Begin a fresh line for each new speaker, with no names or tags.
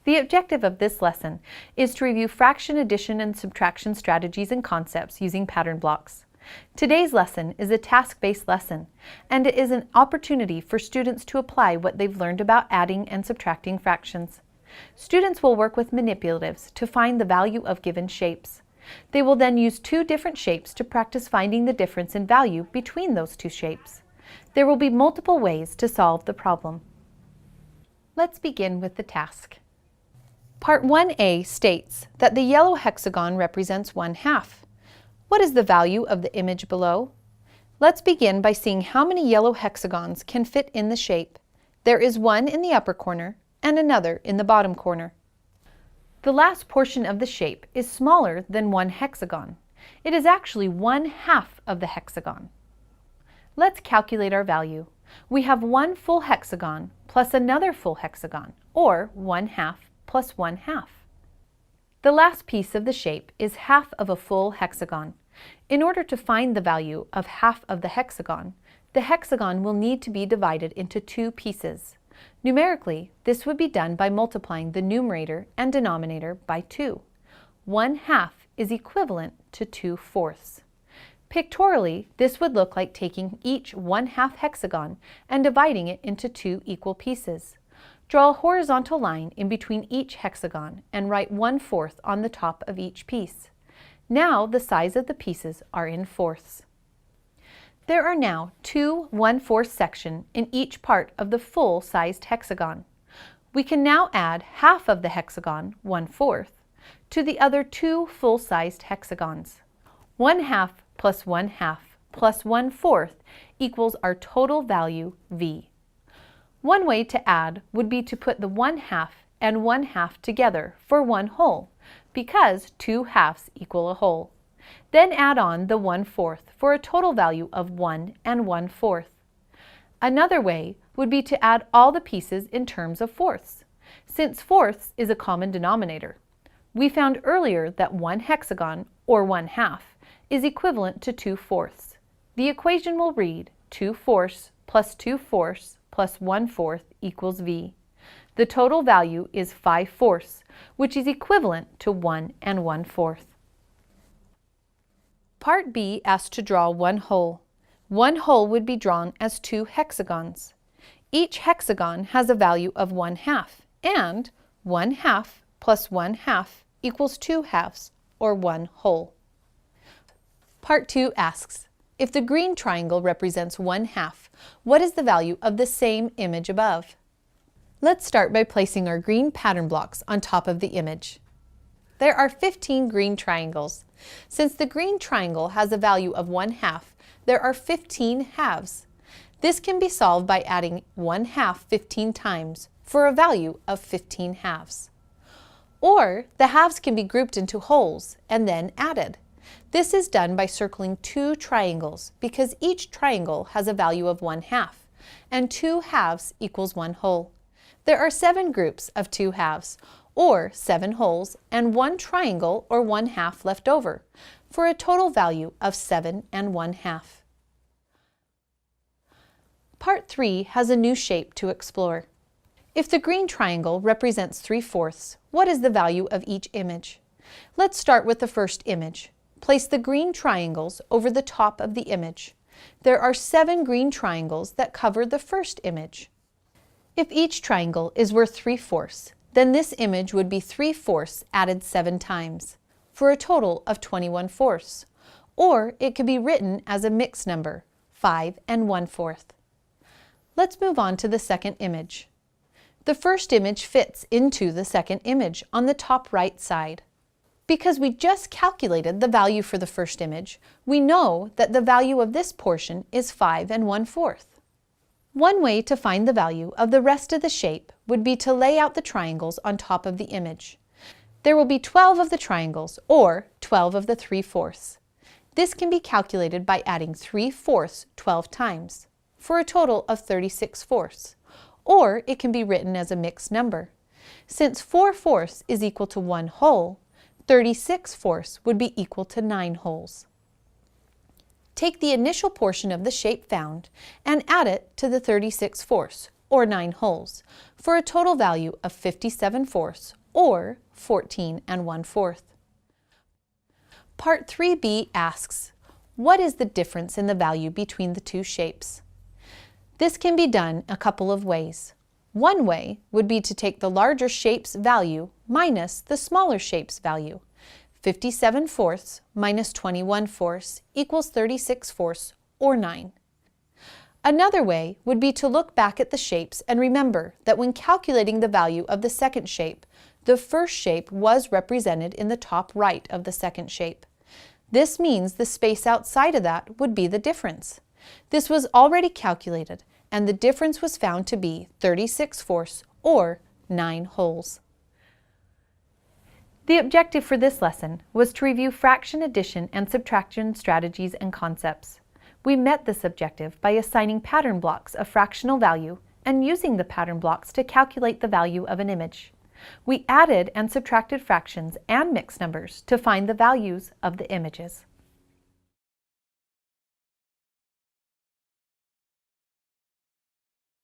The objective of this lesson is to review fraction addition and subtraction strategies and concepts using pattern blocks. Today's lesson is a task-based lesson, and it is an opportunity for students to apply what they've learned about adding and subtracting fractions. Students will work with manipulatives to find the value of given shapes. They will then use two different shapes to practice finding the difference in value between those two shapes. There will be multiple ways to solve the problem. Let's begin with the task. Part 1A states that the yellow hexagon represents 1/2. What is the value of the image below? Let's begin by seeing how many yellow hexagons can fit in the shape. There is one in the upper corner and another in the bottom corner. The last portion of the shape is smaller than one hexagon. It is actually 1/2 of the hexagon. Let's calculate our value. We have one full hexagon plus another full hexagon, or 1/2 plus 1/2. The last piece of the shape is half of a full hexagon. In order to find the value of half of the hexagon will need to be divided into two pieces. Numerically, this would be done by multiplying the numerator and denominator by 2. 1/2 is equivalent to 2/4. Pictorially, this would look like taking each 1/2 hexagon and dividing it into two equal pieces. Draw a horizontal line in between each hexagon and write 1/4 on the top of each piece. Now the size of the pieces are in fourths. There are now two 1/4 sections in each part of the full-sized hexagon. We can now add half of the hexagon, 1/4, to the other two full-sized hexagons. 1/2 plus 1/2 plus 1/4 equals our total value, V. One way to add would be to put the 1/2 and 1/2 together for one whole, because 2 halves equal a whole. Then add on the 1/4 for a total value of 1 and 1/4. Another way would be to add all the pieces in terms of fourths, since fourths is a common denominator. We found earlier that one hexagon, or 1/2, is equivalent to 2/4. The equation will read 2/4 plus 2/4 plus 1/4 equals V. The total value is 5/4, which is equivalent to 1 and 1/4. Part B asks to draw one whole. One whole would be drawn as two hexagons. Each hexagon has a value of 1/2, and 1/2 plus 1/2 equals 2 halves, or one whole. Part 2 asks, if the green triangle represents 1/2, what is the value of the same image above? Let's start by placing our green pattern blocks on top of the image. There are 15 green triangles. Since the green triangle has a value of 1/2, there are 15 halves. This can be solved by adding 1/2 15 times for a value of 15 halves. Or the halves can be grouped into wholes and then added. This is done by circling two triangles because each triangle has a value of 1/2, and 2 halves equals one whole. There are 7 groups of 2 halves, or 7 wholes, and 1 triangle or 1/2 left over, for a total value of 7 and 1/2. Part 3 has a new shape to explore. If the green triangle represents 3/4, what is the value of each image? Let's start with the first image. Place the green triangles over the top of the image. There are 7 green triangles that cover the first image. If each triangle is worth 3/4, then this image would be 3/4 added 7 times, for a total of 21/4, or it could be written as a mixed number, 5 and 1/4. Let's move on to the second image. The first image fits into the second image on the top right side. Because we just calculated the value for the first image, we know that the value of this portion is 5 and 1/4. One way to find the value of the rest of the shape would be to lay out the triangles on top of the image. There will be 12 of the triangles, or 12 of the 3/4. This can be calculated by adding 3/4 12 times, for a total of 36/4, or it can be written as a mixed number. Since 4/4 is equal to one whole, 36/4 would be equal to 9 wholes. Take the initial portion of the shape found and add it to the 36/4, or 9 wholes, for a total value of 57/4 or 14 1/4. Part 3b asks, what is the difference in the value between the two shapes? This can be done a couple of ways. One way would be to take the larger shape's value minus the smaller shape's value. 57/4 minus 21/4 equals 36/4 or 9. Another way would be to look back at the shapes and remember that when calculating the value of the second shape, the first shape was represented in the top right of the second shape. This means the space outside of that would be the difference. This was already calculated, and the difference was found to be 36/4 or 9 wholes. The objective for this lesson was to review fraction addition and subtraction strategies and concepts. We met this objective by assigning pattern blocks of fractional value and using the pattern blocks to calculate the value of an image. We added and subtracted fractions and mixed numbers to find the values of the images.